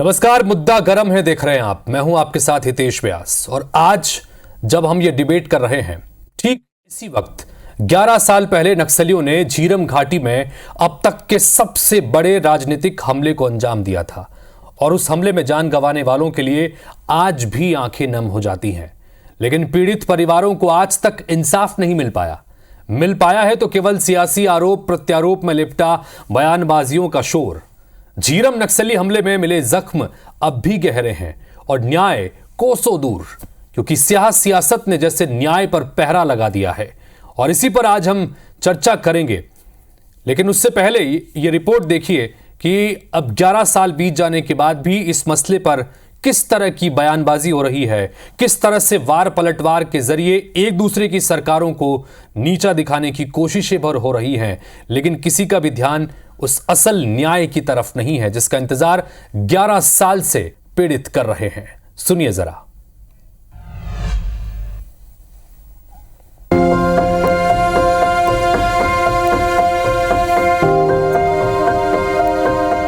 नमस्कार, मुद्दा गरम है देख रहे हैं आप। मैं हूं आपके साथ हितेश व्यास। और आज जब हम ये डिबेट कर रहे हैं, ठीक इसी वक्त 11 साल पहले नक्सलियों ने झीरम घाटी में अब तक के सबसे बड़े राजनीतिक हमले को अंजाम दिया था। और उस हमले में जान गंवाने वालों के लिए आज भी आंखें नम हो जाती हैं। लेकिन पीड़ित परिवारों को आज तक इंसाफ नहीं मिल पाया है तो केवल सियासी आरोप प्रत्यारोप में लिपटा बयानबाजियों का शोर। झीरम नक्सली हमले में मिले जख्म अब भी गहरे हैं और न्याय कोसों दूर, क्योंकि सियासत ने जैसे न्याय पर पहरा लगा दिया है। और इसी पर आज हम चर्चा करेंगे। लेकिन उससे पहले ये रिपोर्ट देखिए कि अब 11 साल बीत जाने के बाद भी इस मसले पर किस तरह की बयानबाजी हो रही है, किस तरह से वार पलटवार के जरिए एक दूसरे की सरकारों को नीचा दिखाने की कोशिशें भर हो रही हैं। लेकिन किसी का भी ध्यान उस असल न्याय की तरफ नहीं है जिसका इंतजार 11 साल से पीड़ित कर रहे हैं। सुनिए जरा।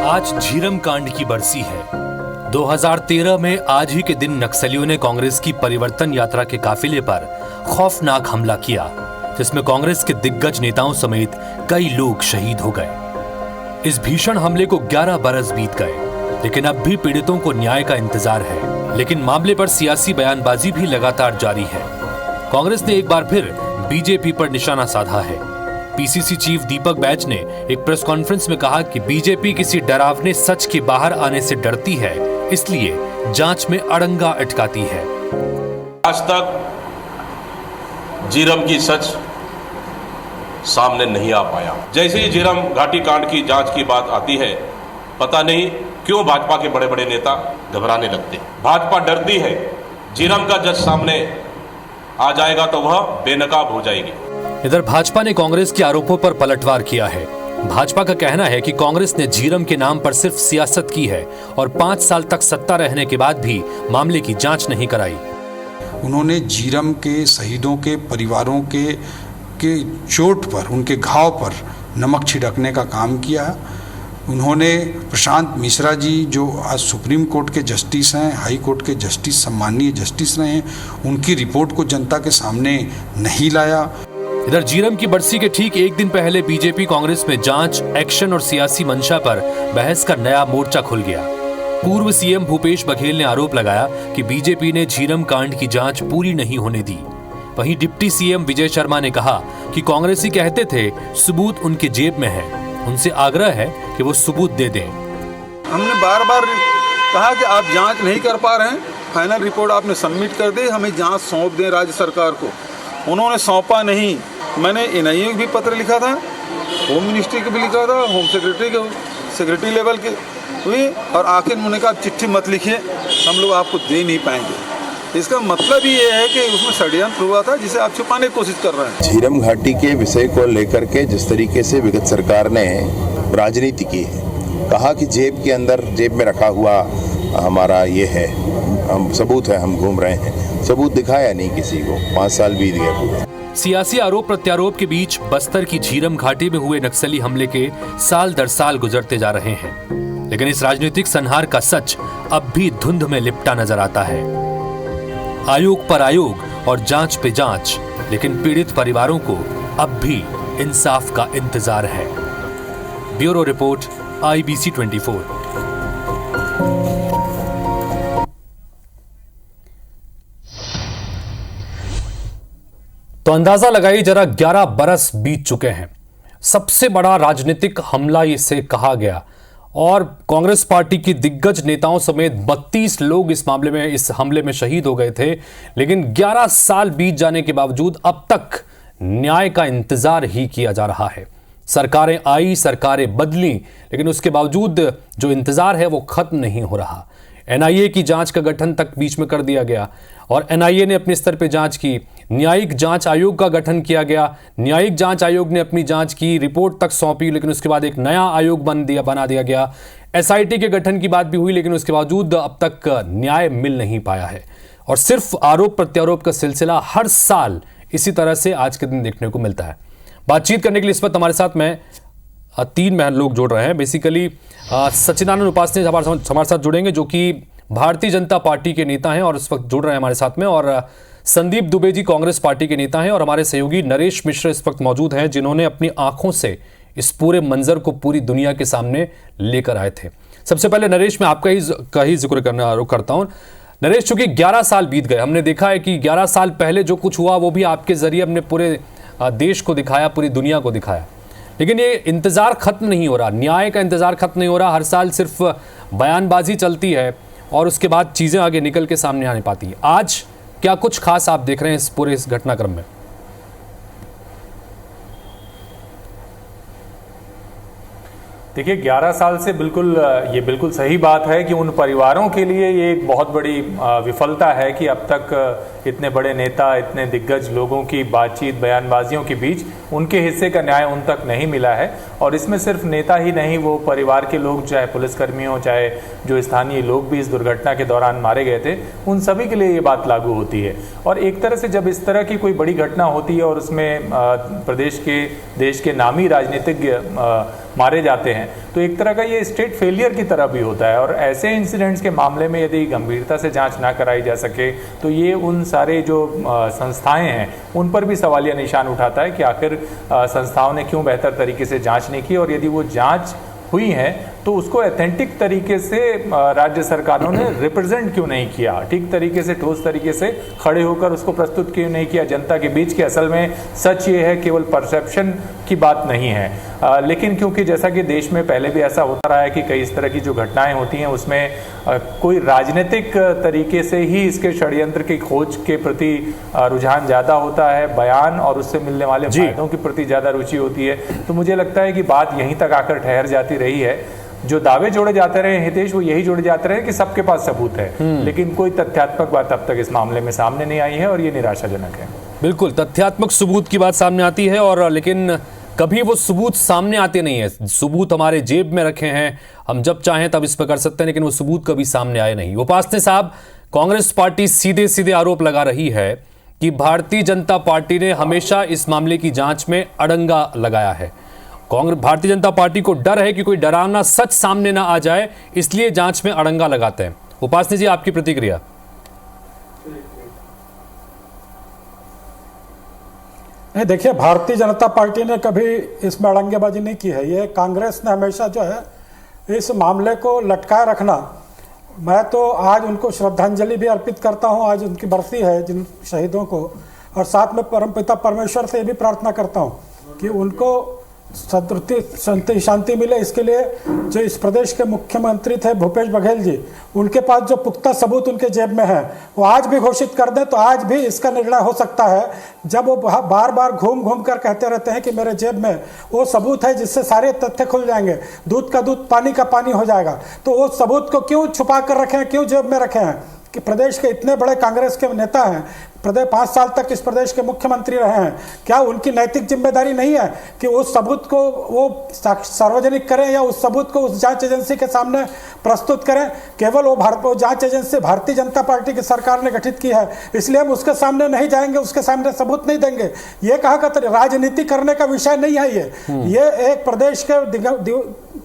आज झीरम कांड की बरसी है। 2013 में आज ही के दिन नक्सलियों ने कांग्रेस की परिवर्तन यात्रा के काफिले पर खौफनाक हमला किया, जिसमें कांग्रेस के दिग्गज नेताओं समेत कई लोग शहीद हो गए। इस भीषण हमले को 11 बरस बीत गए, लेकिन अब भी पीड़ितों को न्याय का इंतजार है। लेकिन मामले पर सियासी बयानबाजी भी लगातार जारी है। कांग्रेस ने एक बार फिर बीजेपी पर निशाना साधा है। पीसीसी चीफ दीपक बैज ने एक प्रेस कॉन्फ्रेंस में कहा कि बीजेपी किसी डरावने सच के बाहर आने से डरती है, इसलिए जांच में अड़ंगा अटकाती है। आज तक झीरम की सच सामने नहीं आ पाया। जैसे ही झीरम घाटी कांड की जांच की बात आती है, पता नहीं क्यों भाजपा के बड़े बड़े नेता घबराने लगते। भाजपा डरती है झीरम का जज सामने आ जाएगा तो वह बेनकाब हो जाएगी। इधर भाजपा ने कांग्रेस के आरोपों पर पलटवार किया है। भाजपा का कहना है कि कांग्रेस ने झीरम के नाम पर सिर्फ सियासत की है और 5 साल तक सत्ता रहने के बाद भी मामले की जांच नहीं कराई। उन्होंने झीरम के शहीदों के परिवारों के चोट पर, उनके घाव पर नमक छिड़कने का काम किया। उन्होंने प्रशांत मिश्रा जी, जो आज सुप्रीम कोर्ट के जस्टिस हैं, हाई कोर्ट के जस्टिस, सम्माननीय जस्टिस रहे हैं, उनकी रिपोर्ट को जनता के सामने नहीं लाया। इधर झीरम की बरसी के ठीक एक दिन पहले बीजेपी कांग्रेस में जांच, एक्शन और सियासी मंशा पर बहस का नया मोर्चा खुल गया। पूर्व सीएम भूपेश बघेल ने आरोप लगाया कि बीजेपी ने झीरम कांड की जांच पूरी नहीं होने दी। वहीं डिप्टी सीएम विजय शर्मा ने कहा कि कांग्रेसी कहते थे सबूत उनके जेब में है, उनसे आग्रह है कि वो सबूत दे दें। हमने बार बार कहा कि आप जांच नहीं कर पा रहे हैं, फाइनल रिपोर्ट आपने सबमिट कर दी, हमें जांच सौंप दें राज्य सरकार को। उन्होंने सौंपा नहीं। मैंने एनआईए को भी पत्र लिखा था, होम मिनिस्ट्री को भी लिखा था, होम सेक्रेटरी लेवल के हुई, और आखिर उन्होंने कहा चिट्ठी मत लिखिए, हम लोग आपको दे नहीं पाएंगे। इसका मतलब ये है कि उसमें षड्यंत्र हुआ था जिसे आप छुपाने की कोशिश कर रहे हैं। झीरम घाटी के विषय को लेकर के जिस तरीके से विगत सरकार ने राजनीति की है, कहा कि जेब में रखा हुआ हमारा ये है, हम सबूत है, हम घूम रहे हैं, सबूत दिखाया नहीं किसी को। 5 साल बीत गए पूरे। सियासी आरोप प्रत्यारोप के बीच बस्तर की झीरम घाटी में हुए नक्सली हमले के साल दर साल गुजरते जा रहे हैं, लेकिन इस राजनीतिक संहार का सच अब भी धुंध में लिपटा नजर आता है। आयोग पर आयोग और जांच पे जांच, लेकिन पीड़ित परिवारों को अब भी इंसाफ का इंतजार है। Bureau report, IBC 24। तो अंदाजा लगाइए जरा, 11 बरस बीत चुके हैं। सबसे बड़ा राजनीतिक हमला इसे कहा गया और कांग्रेस पार्टी की दिग्गज नेताओं समेत 32 लोग इस हमले में शहीद हो गए थे। लेकिन 11 साल बीत जाने के बावजूद अब तक न्याय का इंतजार ही किया जा रहा है। सरकारें आई, सरकारें बदली, लेकिन उसके बावजूद जो इंतजार है वो खत्म नहीं हो रहा। एनआईए की जांच का गठन तक बीच में कर दिया गया और एनआईए ने अपने स्तर पर जांच की। न्यायिक जांच आयोग का गठन किया गया, न्यायिक जांच आयोग ने अपनी जांच की, रिपोर्ट तक सौंपी, लेकिन उसके बाद एक नया आयोग बना दिया गया। एसआईटी के गठन की बात भी हुई, लेकिन उसके बावजूद अब तक न्याय मिल नहीं पाया है और सिर्फ आरोप प्रत्यारोप का सिलसिला हर साल इसी तरह से आज के दिन देखने को मिलता है। बातचीत करने के लिए इस वक्त हमारे साथ मैं तीन बहन लोग जुड़ रहे हैं। बेसिकली सच्चिदानंद उपासने हमारे साथ जुड़ेंगे, जो कि भारतीय जनता पार्टी के नेता हैं और इस वक्त जुड़ रहे हैं हमारे साथ में, और संदीप दुबे जी कांग्रेस पार्टी के नेता हैं, और हमारे सहयोगी नरेश मिश्र इस वक्त मौजूद हैं, जिन्होंने अपनी आंखों से इस पूरे मंजर को पूरी दुनिया के सामने लेकर आए थे। सबसे पहले नरेश, मैं आपका ही जिक्र करता हूं। नरेश, चूंकि 11 साल बीत गए, हमने देखा है कि 11 साल पहले जो कुछ हुआ वो भी आपके जरिए हमने पूरे देश को दिखाया, पूरी दुनिया को दिखाया, लेकिन ये इंतजार खत्म नहीं हो रहा, न्याय का इंतजार खत्म नहीं हो रहा। हर साल सिर्फ बयानबाजी चलती है और उसके बाद चीजें आगे निकल के सामने आने पाती है। आज क्या कुछ खास आप देख रहे हैं इस पूरे इस घटनाक्रम में? देखिए, 11 साल से ये बिल्कुल सही बात है कि उन परिवारों के लिए ये एक बहुत बड़ी विफलता है कि अब तक इतने बड़े नेता, इतने दिग्गज लोगों की बातचीत, बयानबाजियों के बीच उनके हिस्से का न्याय उन तक नहीं मिला है। और इसमें सिर्फ नेता ही नहीं, वो परिवार के लोग, चाहे पुलिसकर्मी हो, चाहे जो स्थानीय लोग भी इस दुर्घटना के दौरान मारे गए थे, उन सभी के लिए ये बात लागू होती है। और एक तरह से जब इस तरह की कोई बड़ी घटना होती है और उसमें देश के नामी राजनीतिज्ञ मारे जाते हैं, तो एक तरह का ये स्टेट फेलियर की तरह भी होता है। और ऐसे इंसिडेंट्स के मामले में यदि गंभीरता से जांच ना कराई जा सके तो ये उन सारे जो संस्थाएं हैं उन पर भी सवालिया निशान उठाता है कि आखिर संस्थाओं ने क्यों बेहतर तरीके से जांच नहीं की, और यदि वो जांच हुई है तो उसको ऑथेंटिक तरीके से राज्य सरकारों ने रिप्रेजेंट क्यों नहीं किया, ठीक तरीके से, ठोस तरीके से खड़े होकर उसको प्रस्तुत क्यों नहीं किया जनता के बीच। कि असल में सच ये है, केवल परसेप्शन की बात नहीं है। लेकिन क्योंकि जैसा कि देश में पहले भी ऐसा होता रहा है कि कई इस तरह की जो घटनाएं होती हैं उसमें कोई राजनीतिक तरीके से ही इसके षड्यंत्र की खोज के प्रति रुझान ज़्यादा होता है, बयान और उससे मिलने वाले फायदों के प्रति ज़्यादा रुचि होती है। तो मुझे लगता है कि बात यहीं तक आकर ठहर जाती रही है। जो दावे जोड़े जाते रहे हितेश, वो यही जोड़े जाते रहे कि सबके पास सबूत है, लेकिन कोई तथ्यात्मक बात अब तक इस मामले में सामने नहीं आई है, और ये निराशाजनक है। बिल्कुल, तथ्यात्मक सबूत की बात सामने आती है, और लेकिन कभी वो सबूत सामने आते नहीं है। सबूत हमारे जेब में रखे हैं, हम जब चाहें तब इस पर कर सकते हैं, लेकिन वो सबूत कभी सामने आए नहीं। उपासने साहब, कांग्रेस पार्टी सीधे सीधे आरोप लगा रही है कि भारतीय जनता पार्टी ने हमेशा इस मामले की जांच में अड़ंगा लगाया है। भारतीय जनता पार्टी को डर है कि कोई डरावना सच सामने ना आ जाए, इसलिए जांच में अड़ंगा लगाते हैं। उपासने जी, आपकी प्रतिक्रिया? नहीं, देखिए, भारतीय जनता पार्टी ने कभी इसमें अड़ंगेबाजी नहीं की है। ये कांग्रेस ने हमेशा जो है इस मामले को लटकाए रखना। मैं तो आज उनको श्रद्धांजलि भी अर्पित करता हूं, आज उनकी बरसी है जिन शहीदों को, और साथ में परमपिता परमेश्वर से भी प्रार्थना करता हूं कि उनको सद्वृत्ति शांति मिले। इसके लिए जो इस प्रदेश के मुख्यमंत्री थे भूपेश बघेल जी, उनके पास जो पुख्ता सबूत उनके जेब में है, वो आज भी घोषित कर दें तो आज भी इसका निर्णय हो सकता है। जब वो बार बार घूम घूम कर कहते रहते हैं कि मेरे जेब में वो सबूत है जिससे सारे तथ्य खुल जाएंगे, दूध का दूध, पानी का पानी हो जाएगा, तो वो सबूत को क्यों छुपा कर रखे हैं, क्यों जेब में रखे हैं? कि प्रदेश के इतने बड़े कांग्रेस के नेता हैं, 5 साल तक इस प्रदेश के मुख्यमंत्री रहे हैं, क्या उनकी नैतिक जिम्मेदारी नहीं है कि उस सबूत को वो सार्वजनिक करें या उस सबूत को उस जांच एजेंसी के सामने प्रस्तुत करें? केवल वो जांच एजेंसी भारतीय जनता पार्टी की सरकार ने गठित की है, इसलिए हम उसके सामने नहीं जाएंगे, उसके सामने सबूत नहीं देंगे। ये कहा का राजनीति करने का विषय नहीं है। ये एक प्रदेश के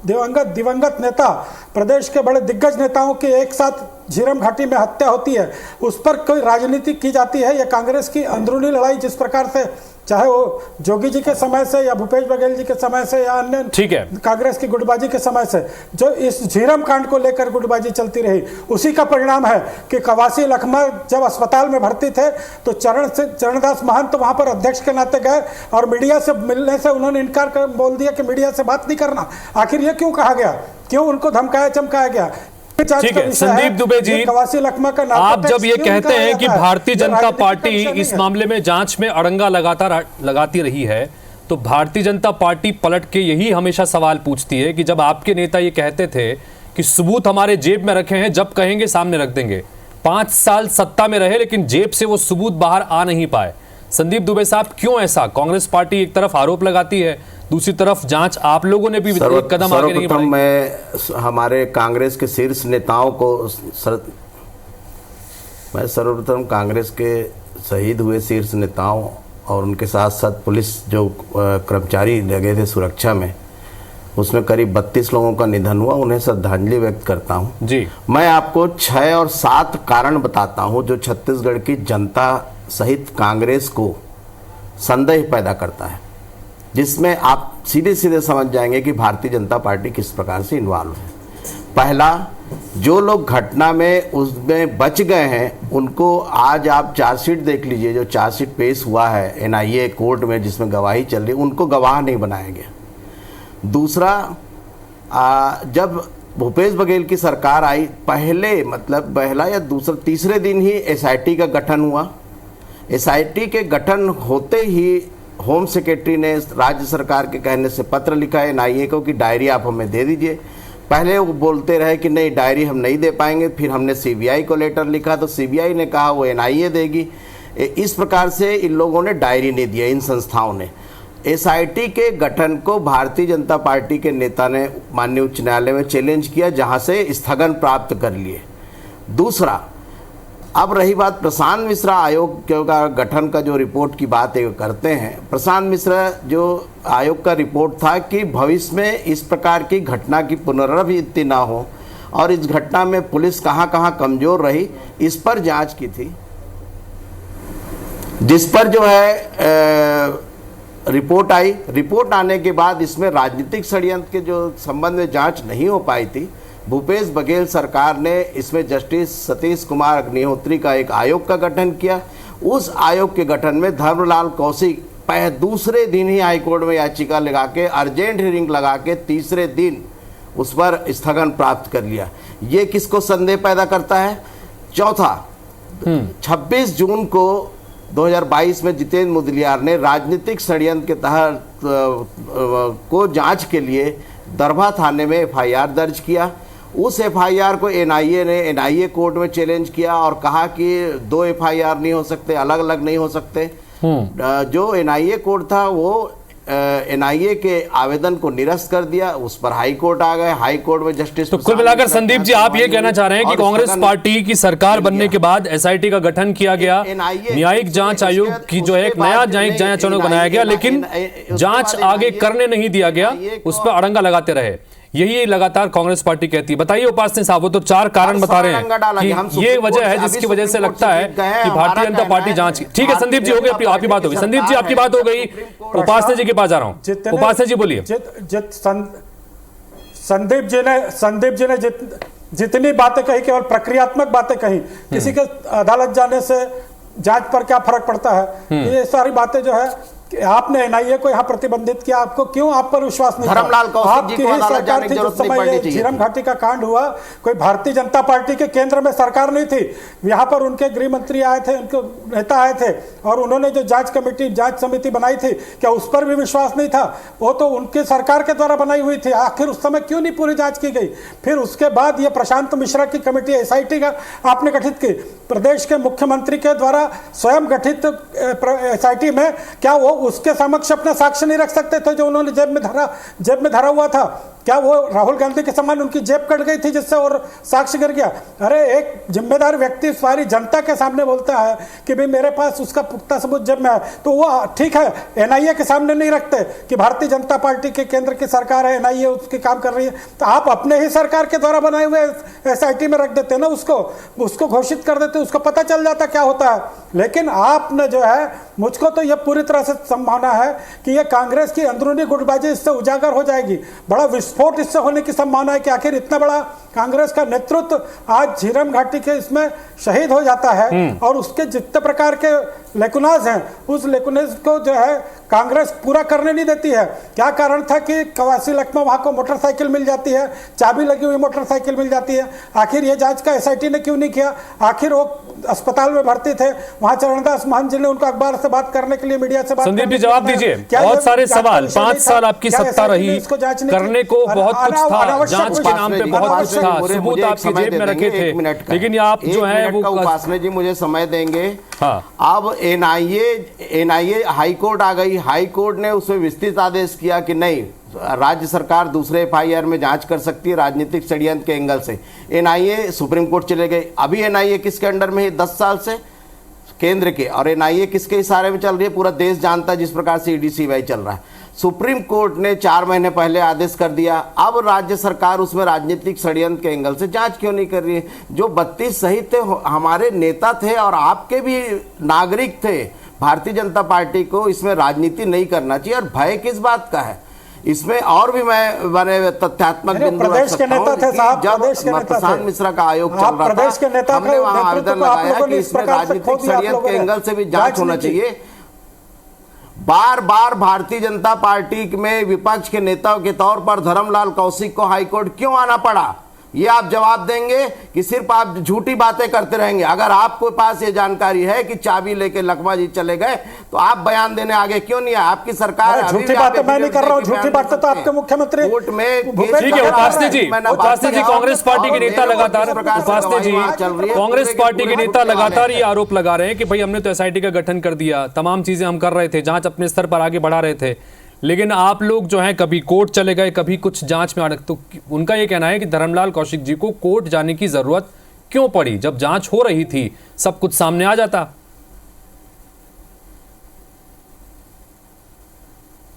दिवंगत नेता, प्रदेश के बड़े दिग्गज नेताओं के एक साथ झीरम घाटी में हत्या होती है, उस पर कोई राजनीति की जाती है। यह कांग्रेस की अंदरूनी लड़ाई, जिस प्रकार से चाहे वो जोगी जी के समय से या भूपेश बघेल जी के समय से या अन्य कांग्रेस की गुटबाजी के समय से जो इस झीरम कांड को लेकर गुटबाजी चलती रही, उसी का परिणाम है कि कवासी लखमा जब अस्पताल में भर्ती थे तो चरणदास महंत तो वहां पर अध्यक्ष के नाते गए और मीडिया से मिलने से उन्होंने इनकार कर बोल दिया कि मीडिया से बात नहीं करना। आखिर ये क्यों कहा गया, क्यों उनको धमकाया चमकाया गया? ठीक है, संदीप दुबे जी, आप जब ये कहते हैं कि भारतीय जनता पार्टी इस मामले में जांच में अड़ंगा लगाती रही है, तो भारतीय जनता पार्टी पलट के यही हमेशा सवाल पूछती है कि जब आपके नेता ये कहते थे कि सबूत हमारे जेब में रखे हैं, जब कहेंगे सामने रख देंगे, 5 साल सत्ता में रहे लेकिन जेब से वो सबूत बाहर आ नहीं पाए। संदीप दुबे साहब, क्यों ऐसा? कांग्रेस पार्टी एक तरफ आरोप लगाती है, दूसरी तरफ जांच आप लोगों ने भी एक कदम आगे नहीं बढ़ाई। मैं हमारे कांग्रेस के शीर्ष नेताओं को मैं सर्वप्रथम कांग्रेस के शहीद हुए शीर्ष नेताओं और उनके साथ साथ पुलिस जो कर्मचारी लगे थे सुरक्षा में, उसमें करीब 32 लोगों का निधन हुआ, उन्हें श्रद्धांजलि व्यक्त करता हूं जी। मैं आपको 6 और 7 कारण बताता हूं जो छत्तीसगढ़ की जनता सहित कांग्रेस को संदेह पैदा करता है, जिसमें आप सीधे सीधे समझ जाएंगे कि भारतीय जनता पार्टी किस प्रकार से इन्वॉल्व है। पहला, जो लोग घटना में उसमें बच गए हैं उनको आज आप चार्जशीट देख लीजिए, जो चार्जशीट पेश हुआ है एनआईए कोर्ट में जिसमें गवाही चल रही, उनको गवाह नहीं बनाया गया। दूसरा, जब भूपेश बघेल की सरकार आई, पहला या दूसरा तीसरे दिन ही एसआईटी का गठन हुआ। एसआईटी के गठन होते ही होम सेक्रेटरी ने राज्य सरकार के कहने से पत्र लिखा एनआईए को कि डायरी आप हमें दे दीजिए। पहले वो बोलते रहे कि नहीं डायरी हम नहीं दे पाएंगे, फिर हमने सीबीआई को लेटर लिखा तो सीबीआई ने कहा वो एनआईए देगी। इस प्रकार से इन लोगों ने डायरी नहीं दिया, इन संस्थाओं ने। एसआईटी के गठन को भारतीय जनता पार्टी के नेता ने माननीय उच्च न्यायालय में चैलेंज किया, जहां से स्थगन प्राप्त कर लिए। दूसरा, अब रही बात प्रशांत मिश्रा आयोग का गठन का, जो रिपोर्ट की बात करते हैं, प्रशांत मिश्रा जो आयोग का रिपोर्ट था कि भविष्य में इस प्रकार की घटना की पुनरावृत्ति ना हो और इस घटना में पुलिस कहां कहां कमजोर रही, इस पर जांच की थी, जिस पर जो है रिपोर्ट आई। रिपोर्ट आने के बाद इसमें राजनीतिक षड्यंत्र के जो संबंध में जांच नहीं हो पाई थी, भूपेश बघेल सरकार ने इसमें जस्टिस सतीश कुमार अग्निहोत्री का एक आयोग का गठन किया। उस आयोग के गठन में धर्मलाल कौशिक दूसरे दिन ही हाईकोर्ट में याचिका लगा के अर्जेंट हियरिंग लगा के तीसरे दिन उस पर स्थगन प्राप्त कर लिया। ये किसको संदेह पैदा करता है? चौथा, 26 जून को 2022 में जितेंद्र मुदलियार ने राजनीतिक षड्यंत्र के तहत को जांच के लिए दरभा थाने में एफआईआर दर्ज किया। उस एफआईआर को एनआईए ने एनआईए कोर्ट में चैलेंज किया और कहा कि 2 एफआईआर नहीं हो सकते, अलग अलग नहीं हो सकते। जो एनआईए कोर्ट था वो एनआईए के आवेदन को निरस्त कर दिया, उस पर हाई कोर्ट आ गए। हाई कोर्ट में जस्टिस, तो कुल मिलाकर संदीप जी आप ये कहना चाह रहे हैं कि कांग्रेस पार्टी की सरकार बनने के बाद एसआईटी का गठन किया गया, न्यायिक जांच आयोग की जो है एक नया न्यायिक जांच आयोग बनाया गया, लेकिन जांच आगे करने नहीं दिया गया, उस पर अड़ंगा लगाते रहे। यही लगातार कांग्रेस पार्टी कहती है। बताइए उपासनी साहब, वो तो 4 कारण बता रहे हैं कि ये वजह है जिसकी वजह से लगता है कि भारतीय जनता पार्टी जांच। ठीक है संदीप जी, हो गई आपकी बात होगी। संदीप जी आपकी बात हो गई, उपासना जी के पास जा रहा हूं। उपासना जी बोलिए। संदीप जी ने जितनी बातें कही, केवल प्रक्रियात्मक बातें कही, किसी के अदालत जाने से जांच पर क्या फर्क पड़ता है, ये सारी बातें जो है कि आपने एनआईए को यहाँ प्रतिबंधित किया, आपको क्यों आप पर विश्वास नहीं? धर्मलाल कौशिक जी को अदालत जाने की जरूरत नहीं पड़नी चाहिए। झीरम घाटी का कांड हुआ, कोई भारतीय जनता पार्टी के केंद्र में सरकार नहीं थी, यहाँ पर उनके गृह मंत्री आए थे, उनके नेता आए थे और उन्होंने जो जांच समिति बनाई थी, क्या उस पर भी विश्वास नहीं था? वो तो उनके सरकार के द्वारा बनाई हुई थी, आखिर उस समय क्यों नहीं पूरी जांच की गई? फिर उसके बाद ये प्रशांत मिश्रा की कमेटी एसआईटी का आपने गठित की, प्रदेश के मुख्यमंत्री के द्वारा स्वयं गठित एसआईटी में क्या वो उसके समक्ष अपना साक्ष्य नहीं रख सकते थे जो उन्होंने जेब में धरा हुआ था? क्या वो राहुल गांधी के समान उनकी जेब कट गई थी जिससे और साक्ष्य गिर गया? अरे एक जिम्मेदार व्यक्ति सारी जनता के सामने बोलता है कि भाई मेरे पास उसका पुख्ता सबूत जेब में है, तो वो ठीक है एनआईए के सामने नहीं रखते कि भारतीय जनता पार्टी के केंद्र की सरकार है, एनआईए उसके काम कर रही है, तो आप अपने ही सरकार के द्वारा बनाए हुए एसआईटी में रख देते ना, उसको घोषित कर देते, उसको पता चल जाता क्या होता है। लेकिन आपने जो है, मुझको तो यह पूरी तरह से संभावना है कि यह कांग्रेस की अंदरूनी गुटबाजी इससे उजागर हो जाएगी, बड़ा विस्फोट इससे होने की संभावना है कि आखिर इतना बड़ा कांग्रेस का नेतृत्व आज झीरम घाटी के इसमें शहीद हो जाता है और उसके जितने प्रकार के लेकुनाज हैं, उस लेकुनाज को जो है कांग्रेस पूरा करने नहीं देती है। क्या कारण था कि कवासी लखनऊ वहां को मोटरसाइकिल मिल जाती है, चाबी लगी हुई मोटरसाइकिल मिल जाती है, आखिर ये जांच का एसआईटी ने क्यों नहीं किया? आखिर वो अस्पताल में भर्ती थे, वहां चरणदास महंत जी ने उनको अखबार से बात करने के लिए, मीडिया से बात संदीप जी जवाब दीजिए। बहुत सारे सवाल, 5 साल आपकी सत्ता रही, करने को बहुत कुछ था, जांच के नाम पे बहुत कुछ था, सबूत आपकी जेब में रखे थे, लेकिन आप जो है वो उपासना जी मुझे समय देंगे। हाँ। अब एनआईए हाई कोर्ट आ गई, हाई कोर्ट ने उसमें विस्तृत आदेश किया कि नहीं, राज्य सरकार दूसरे एफआईआर में जांच कर सकती है राजनीतिक षड्यंत्र के एंगल से। एनआईए सुप्रीम कोर्ट चले गए। अभी एनआईए किसके अंडर में है? 10 साल से केंद्र के। और एनआईए किसके इशारे में चल रही है? पूरा देश जानता है जिस प्रकार से ईडी सीबीआई चल रहा है। सुप्रीम कोर्ट ने 4 महीने पहले आदेश कर दिया, अब राज्य सरकार उसमें राजनीतिक षड्यंत्र के एंगल से जांच क्यों नहीं कर रही है? जो 32 शहीद थे हमारे नेता थे और आपके भी नागरिक थे। भारतीय जनता पार्टी को इसमें राजनीति नहीं करना चाहिए और भय किस बात का है इसमें? और भी मैंने तथ्यात्मक बिंदु प्रदेश के नेता थे साहब, प्रदेश के नेता प्रशांत मिश्रा का आयोग चल रहा प्रदेश के नेता था, हमने वहां आवेदन लगाया कि इसमें राजनीतिक षड्यंत्र के एंगल से भी जांच होना चाहिए। बार बार भारतीय जनता पार्टी में विपक्ष के नेताओं के तौर पर धर्मलाल कौशिक को हाईकोर्ट क्यों आना पड़ा, ये आप जवाब देंगे कि सिर्फ आप झूठी बातें करते रहेंगे? अगर आपके पास ये जानकारी है कि चाबी लेके लखमा जी चले गए तो आप बयान देने आगे क्यों नहीं आए? आपकी सरकार झूठी बातें मैं नहीं कर रहा हूं, झूठी बातें तो आपके मुख्यमंत्री कोर्ट में। ठीक है उपासनी जी, कांग्रेस पार्टी के नेता लगातार कांग्रेस पार्टी के नेता लगातार ये आरोप लगा रहे हैं कि भाई हमने तो एसआईटी का गठन कर दिया, तमाम चीजें हम कर रहे थे, जांच अपने स्तर पर आगे बढ़ा रहे थे, लेकिन आप लोग जो हैं कभी कोर्ट चले गए, कभी कुछ जांच में अटक। तो उनका ये कहना है कि धर्मलाल कौशिक जी को कोर्ट जाने की जरूरत क्यों पड़ी? जब जांच हो रही थी सब कुछ सामने आ जाता।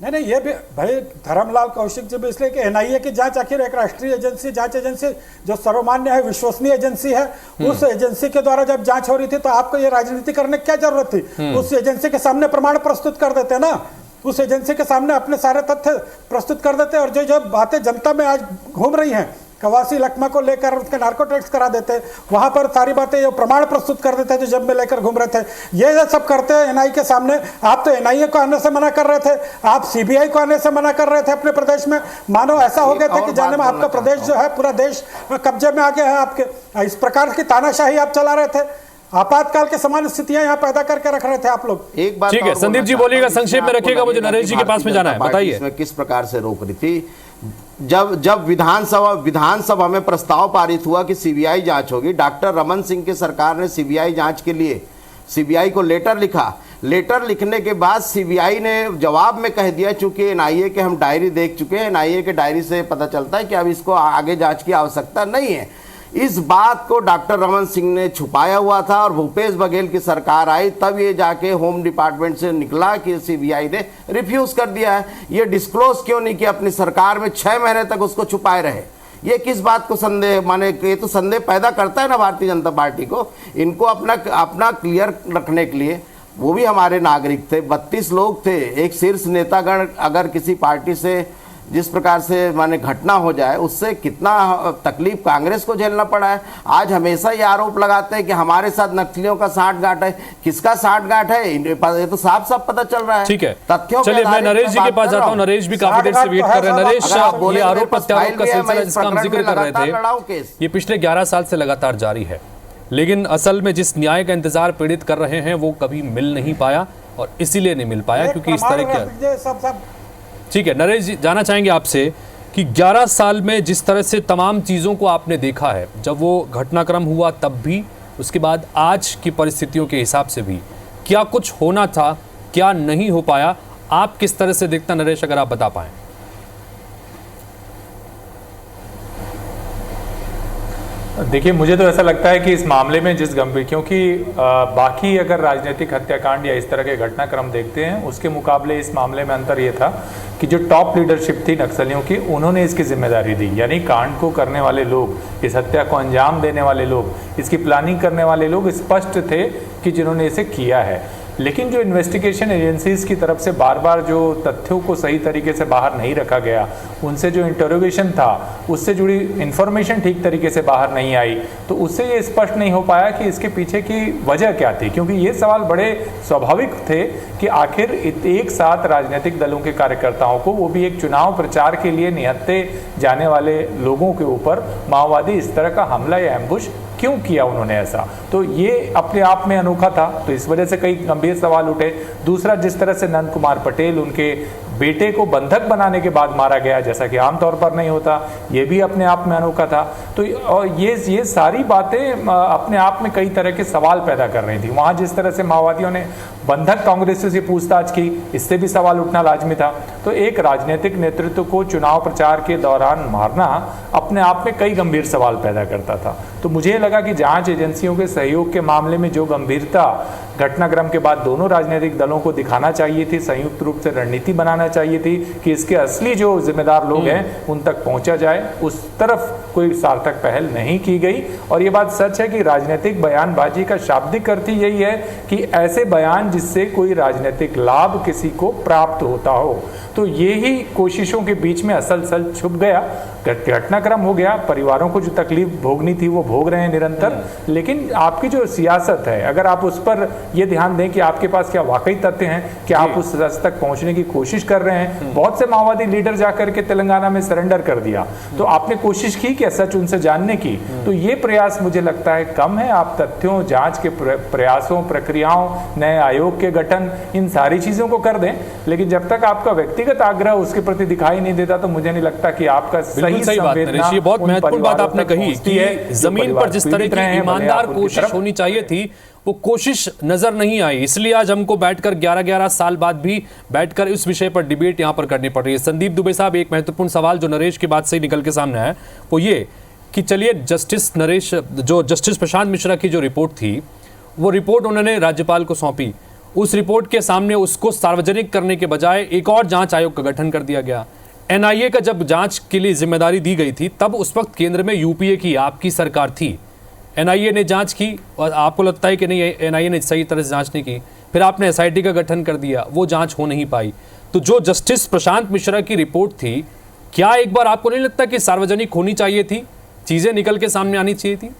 नहीं, ये भी भाई धर्मलाल कौशिक जी भी इसलिए कि एनआईए की जांच आखिर एक राष्ट्रीय एजेंसी, जांच एजेंसी जो सर्वमान्य है, विश्वसनीय एजेंसी है, उस एजेंसी के द्वारा जब जांच हो रही थी तो आपको ये राजनीति करने की क्या जरूरत थी? उस एजेंसी के सामने प्रमाण प्रस्तुत कर देते ना, उस एजेंसी के सामने अपने सारे तथ्य प्रस्तुत कर देते और जो बातें जनता में आज घूम रही हैं, कवासी लखमा को लेकर उसके नार्को टेस्ट करा देते, वहां पर सारी बातें जो प्रमाण प्रस्तुत कर देते जो जब में लेकर घूम रहे थे, ये सब करते हैं एनआई के सामने। आप तो एनआईए को आने से मना कर रहे थे, आप सीबीआई को आने से मना कर रहे थे अपने प्रदेश में, मानो ऐसा हो गया था कि जाने में आपका प्रदेश जो है पूरा देश कब्जे में आ गया है आपके। इस प्रकार की तानाशाही आप चला रहे थे, आपातकाल के समान स्थितियां यहाँ पैदा करके रख रहे थे आप लोग। एक बात ठीक है, संदीप जी बोलिएगा, संक्षेप में रखिएगा, मुझे नरेश जी के पास में जाना है, बताइए। इसमें किस प्रकार से रोक रही थी? जब विधानसभा में प्रस्ताव पारित हुआ कि सीबीआई जांच होगी, डॉक्टर रमन सिंह की सरकार ने सीबीआई जांच के लिए सीबीआई को लेटर लिखा। लेटर लिखने के बाद सीबीआई ने जवाब में कह दिया, चूंकि एनआईए के हम डायरी देख चुके हैं, एनआईए के डायरी से पता चलता है कि अब इसको आगे जांच की आवश्यकता नहीं है। इस बात को डॉक्टर रमन सिंह ने छुपाया हुआ था और भूपेश बघेल की सरकार आई तब ये जाके होम डिपार्टमेंट से निकला कि सीबीआई ने रिफ्यूज कर दिया है। ये डिस्क्लोज क्यों नहीं किया अपनी सरकार में? 6 महीने तक उसको छुपाए रहे। ये किस बात को संदेह, माने ये तो संदेह पैदा करता है ना भारतीय जनता पार्टी को। इनको अपना क्लियर रखने के लिए, वो भी हमारे नागरिक थे, 32 लोग थे, एक शीर्ष नेतागण अगर किसी पार्टी से जिस प्रकार से माने घटना हो जाए, उससे कितना तकलीफ कांग्रेस को झेलना पड़ा है। आज हमेशा ये आरोप लगाते हैं कि हमारे साथ नक्सलियों का साठगांठ है। किसका साठगांठ है ये तो साफ साफ पता चल रहा है। ठीक है, तथ्यों। चलिए मैं नरेश जी के पास जाता हूं। नरेश भी काफी देर से वेट कर रहे हैं। नरेश, ये आरोप प्रत्यारोप का सिलसिला जिसका हम जिक्र कर रहे थे, ये पिछले 11 साल से लगातार जारी है, लेकिन असल में जिस न्याय का इंतजार पीड़ित कर रहे हैं वो कभी मिल नहीं पाया और इसीलिए नहीं मिल पाया क्योंकि इस तरह के। ठीक है नरेश जी, जानना चाहेंगे आपसे कि 11 साल में जिस तरह से तमाम चीज़ों को आपने देखा है, जब वो घटनाक्रम हुआ तब भी, उसके बाद आज की परिस्थितियों के हिसाब से भी, क्या कुछ होना था, क्या नहीं हो पाया, आप किस तरह से देखता नरेश, अगर आप बता पाएं। देखिए, मुझे तो ऐसा लगता है कि इस मामले में जिस गंभीर, क्योंकि बाकी अगर राजनीतिक हत्याकांड या इस तरह के घटनाक्रम देखते हैं, उसके मुकाबले इस मामले में अंतर ये था कि जो टॉप लीडरशिप थी नक्सलियों की, उन्होंने इसकी जिम्मेदारी दी। यानी कांड को करने वाले लोग, इस हत्या को अंजाम देने वाले लोग, इसकी प्लानिंग करने वाले लोग स्पष्ट थे कि जिन्होंने इसे किया है। लेकिन जो इन्वेस्टिगेशन एजेंसीज की तरफ से बार बार जो तथ्यों को सही तरीके से बाहर नहीं रखा गया, उनसे जो इंटरोगेशन था, उससे जुड़ी इंफॉर्मेशन ठीक तरीके से बाहर नहीं आई, तो उससे ये स्पष्ट नहीं हो पाया कि इसके पीछे की वजह क्या थी। क्योंकि ये सवाल बड़े स्वाभाविक थे कि आखिर एक साथ राजनीतिक दलों के कार्यकर्ताओं को, वो भी एक चुनाव प्रचार के लिए निहत्ते जाने वाले लोगों के ऊपर माओवादी इस तरह का हमला या एम्बुश क्यों किया उन्होंने ऐसा, तो ये अपने आप में अनोखा था। तो इस वजह से कई गंभीर सवाल उठे। दूसरा, जिस तरह से नंद कुमार पटेल उनके बेटे को बंधक बनाने के बाद मारा गया, जैसा कि आमतौर पर नहीं होता, ये भी अपने आप में अनोखा था। तो और ये सारी बातें अपने आप में कई तरह के सवाल पैदा कर रही थी। वहाँ जिस तरह से माओवादियों ने बंधक कांग्रेसियों से पूछताछ की, इससे भी सवाल उठना लाजमी था। तो एक राजनीतिक नेतृत्व को चुनाव प्रचार के दौरान मारना अपने आप में कई गंभीर सवाल पैदा करता था। तो मुझे लगा कि जांच एजेंसियों के सहयोग के मामले में जो गंभीरता घटनाक्रम के बाद दोनों राजनीतिक दलों को दिखाना चाहिए थी, संयुक्त रूप से रणनीति बनाना चाहिए थी कि इसके असली जो जिम्मेदार लोग हैं उन तक पहुंचा जाए। उस तरफ कोई सार्थक पहल नहीं की गई। और ये बात सच है कि राजनीतिक बयानबाजी का शाब्दिक अर्थ ही यही है कि ऐसे बयान जिससे कोई राजनीतिक लाभ किसी को प्राप्त होता हो। तो ये ही कोशिशों के बीच में असल सल छुप गया, घटनाक्रम हो गया। परिवारों को जो तकलीफ भोगनी थी वो भोग रहे हैं निरंतर। लेकिन आपकी जो सियासत है, अगर आप उस पर ये ध्यान दें कि आपके पास क्या वाकई तथ्य हैं कि आप उस रस तक पहुंचने की कोशिश कर रहे हैं। बहुत से माओवादी लीडर जाकर के तेलंगाना में सरेंडर कर दिया, तो आपने कोशिश की कि सच उनसे जानने की, तो ये प्रयास मुझे लगता है कम है। आप तथ्यों, जांच के प्रयासों, प्रक्रियाओं, नए आयोग के गठन, इन सारी चीजों को कर दें। लेकिन जब तक आपका व्यक्तिगत आग्रह उसके प्रति दिखाई नहीं देता तो मुझे नहीं लगता कि आपका सही बात नरेश, ये बहुत महत्वपूर्ण बात आपने कही कि जमीन पर जिस तरह की ईमानदार कोशिश होनी चाहिए थी वो कोशिश नजर नहीं आई। इसलिए आज हमको बैठकर 11-11 साल बाद भी बैठकर इस विषय पर डिबेट यहां पर करनी पड़ रही है। संदीप दुबे साहब, एक महत्वपूर्ण सवाल जो नरेश की बात से निकल के सामने आया वो ये कि चलिए जस्टिस प्रशांत मिश्रा की जो रिपोर्ट थी वो रिपोर्ट उन्होंने राज्यपाल को सौंपी। उस रिपोर्ट के सामने उसको सार्वजनिक करने के बजाय एक और जांच आयोग का गठन कर दिया गया। एनआईए का जब जांच के लिए जिम्मेदारी दी गई थी तब उस वक्त केंद्र में यूपीए की आपकी सरकार थी। एनआईए ने जांच की और आपको लगता है कि नहीं एनआईए ने सही तरह से जांच नहीं की, फिर आपने एसआईटी का गठन कर दिया, वो जांच हो नहीं पाई। तो जो जस्टिस प्रशांत मिश्रा की रिपोर्ट थी, क्या एक बार आपको नहीं लगता कि सार्वजनिक होनी चाहिए थी, चीजें निकल के सामने आनी चाहिए थी?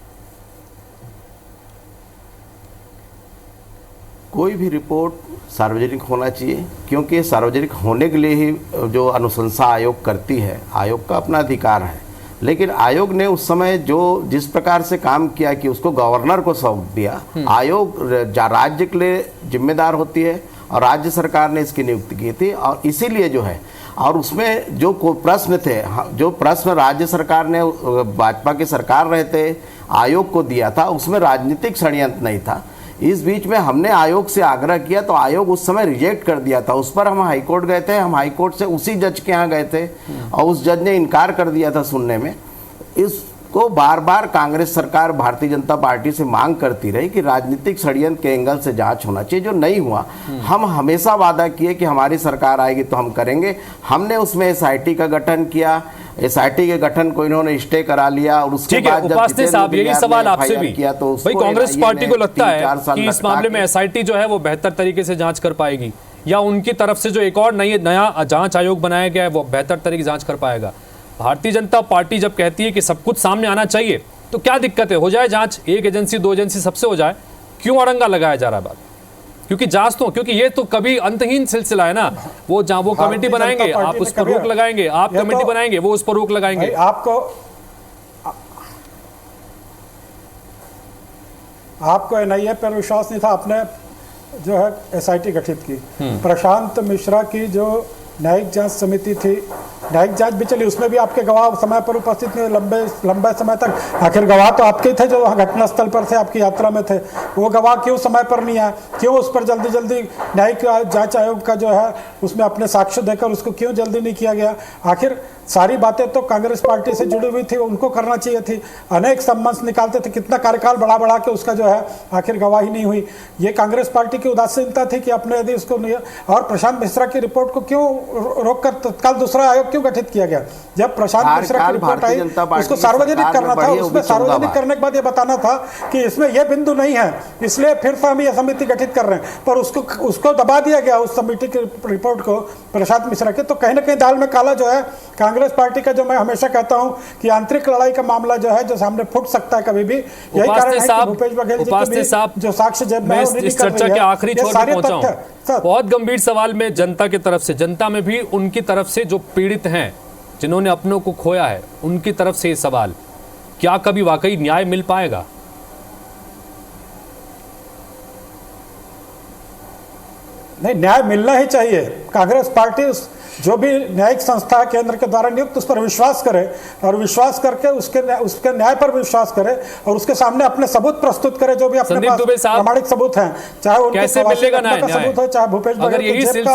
कोई भी रिपोर्ट सार्वजनिक होना चाहिए, क्योंकि सार्वजनिक होने के लिए ही जो अनुशंसा आयोग करती है, आयोग का अपना अधिकार है। लेकिन आयोग ने उस समय जिस प्रकार से काम किया कि उसको गवर्नर को सौंप दिया। आयोग राज्य के लिए जिम्मेदार होती है और राज्य सरकार ने इसकी नियुक्ति की थी, और इसीलिए जो है, और उसमें जो प्रश्न थे, जो प्रश्न राज्य सरकार ने भाजपा की सरकार रहते आयोग को दिया था, उसमें राजनीतिक षड्यंत्र नहीं था। इस बीच में हमने आयोग से आग्रह किया तो आयोग उस समय रिजेक्ट कर दिया था। उस पर हम हाईकोर्ट गए थे, हम हाईकोर्ट से उसी जज के यहाँ गए थे और उस जज ने इनकार कर दिया था सुनने में। इसको बार बार कांग्रेस सरकार भारतीय जनता पार्टी से मांग करती रही कि राजनीतिक षड्यंत्र के एंगल से जांच होना चाहिए, जो नहीं हुआ। हम हमेशा वादा किए कि हमारी सरकार आएगी तो हम करेंगे। हमने उसमें एसआईटी का गठन किया, एसआईटी के गठन को इन्होंने स्टे करा लिया और उसके बाद उपाध्याय साहब यही सवाल आपसे भी किया तो भाई कांग्रेस पार्टी को लगता है कि इस मामले में एसआईटी जो है वो बेहतर तरीके से जांच कर पाएगी, या उनकी तरफ से जो एक और नया जांच आयोग बनाया गया है वो बेहतर तरीके से जांच कर पाएगा? भारतीय जनता पार्टी जब कहती है कि सब कुछ सामने आना चाहिए तो क्या दिक्कत है, हो जाए जांच, एक एजेंसी दो एजेंसी सबसे हो जाए, क्यों अड़ंगा लगाया जा रहा है बात? क्योंकि जांच तो, क्योंकि ये तो कभी अंतहीन सिलसिला है ना। वो कमेटी बनाएंगे, आप उस पर रोक लगाएंगे, आप कमेटी बनाएंगे, वो उस पर रोक लगाएंगे। आपको एनआईए पर विश्वास नहीं था, आपने जो है एसआईटी गठित की। प्रशांत मिश्रा की जो न्यायिक जांच समिति थी, न्यायिक जांच भी चली, उसमें भी आपके गवाह समय पर उपस्थित नहीं, लंबे समय तक। आखिर गवाह तो आपके थे जो घटनास्थल पर थे, आपकी यात्रा में थे। वो गवाह क्यों समय पर नहीं आए? क्यों उस पर जल्दी जल्दी न्यायिक जांच आयोग का जो है उसमें अपने साक्ष्य देकर उसको क्यों जल्दी नहीं किया गया? आखिर सारी बातें तो कांग्रेस पार्टी से जुड़ी हुई थी, उनको करना चाहिए थी। अनेक सम्मत निकालते थे, कितना कार्यकाल बढ़ा के उसका जो है आखिर गवाही नहीं हुई। ये कांग्रेस पार्टी की उदासीनता थी कि अपने यदि उसको नहीं। और प्रशांत मिश्रा की रिपोर्ट को क्यों रोककर तत्काल दूसरा आयोग क्यों गठित किया गया? जब प्रशांत मिश्रा की रिपोर्ट आई उसको सार्वजनिक करना था, उसमें सार्वजनिक करने के बाद ये बताना था कि इसमें यह बिंदु नहीं है, इसलिए फिर से हम ये समिति गठित कर रहे हैं। पर उसको दबा दिया गया, उस समिति की रिपोर्ट को, प्रशांत मिश्रा के। तो कहीं ना कहीं दाल में काला जो है कांग्रेस पार्टी का, जो मैं हमेशा कहता हूं कि आंतरिक लड़ाई का मामला जो है जो सामने फुट सकता है कभी भी। यही कारण है कि भूपेश बघेल जी के भी जो साक्ष्य जेब में इस चर्चा के आखिरी छोर पर पहुंचा हूं। बहुत गंभीर सवाल में जनता की तरफ से, जनता में भी उनकी तरफ से जो पीड़ित हैं, जिन्होंने अपनों को खोया है, उनकी तरफ से ये सवाल, क्या कभी वाकई न्याय मिल पाएगा? नहीं, न्याय मिलना ही चाहिए। कांग्रेस पार्टी जो भी न्यायिक संस्था है केंद्र के द्वारा नियुक्त, उस पर विश्वास करे और विश्वास करके उसके न्याय पर विश्वास करे और उसके सामने अपने सबूत प्रस्तुत करे, जो भी अपने पास प्रामाणिक सबूत हैं, चाहे उनके सबूत हो, चाहे भूपेश बघेल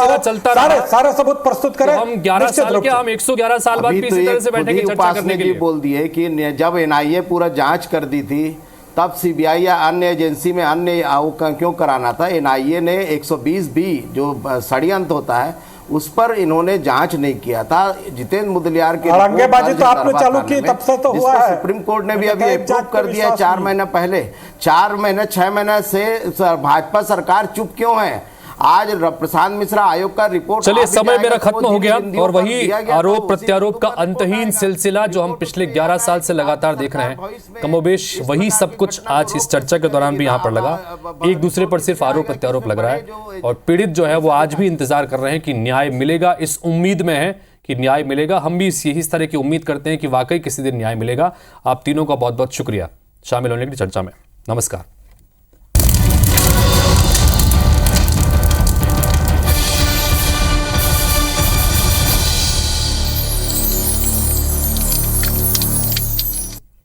सारे सबूत प्रस्तुत करें। हम 11 साल के, हम 111 साल बाद भी इसी तरह से बैठेंगे चर्चा करने के लिए। बोल दिए कि जब एनआईए पूरा जांच कर दी थी तब सीबीआई या अन्य एजेंसी में अन्य क्यों कराना था? एनआईए ने 120B जो षड्यंत्र होता है उस पर इन्होंने जांच नहीं किया था। जितेंद्र मुदलियार की औरंगाबादी तो आपने चालू की, तब से तो हुआ है। सुप्रीम कोर्ट ने भी अभी अप्रूव कर दिया 4 महीने पहले। 4 महीने 6 महीने से भाजपा सरकार चुप क्यों है? आज प्रशांत मिश्रा आयोग का रिपोर्ट, चलिए समय मेरा खत्म हो गया और वही आरोप प्रत्यारोप का अंतहीन सिलसिला जो हम पिछले 11 साल से लगातार देख रहे हैं, कमोबेश वही सब कुछ आज इस चर्चा के दौरान भी यहाँ पर लगा। एक दूसरे पर सिर्फ आरोप प्रत्यारोप लग रहा है और पीड़ित जो है वो आज भी इंतजार कर रहे हैं कि न्याय मिलेगा, इस उम्मीद में है कि न्याय मिलेगा। हम भी इस तरह की उम्मीद करते हैं कि वाकई किसी दिन न्याय मिलेगा। आप तीनों का बहुत बहुत शुक्रिया शामिल होने की चर्चा में। नमस्कार।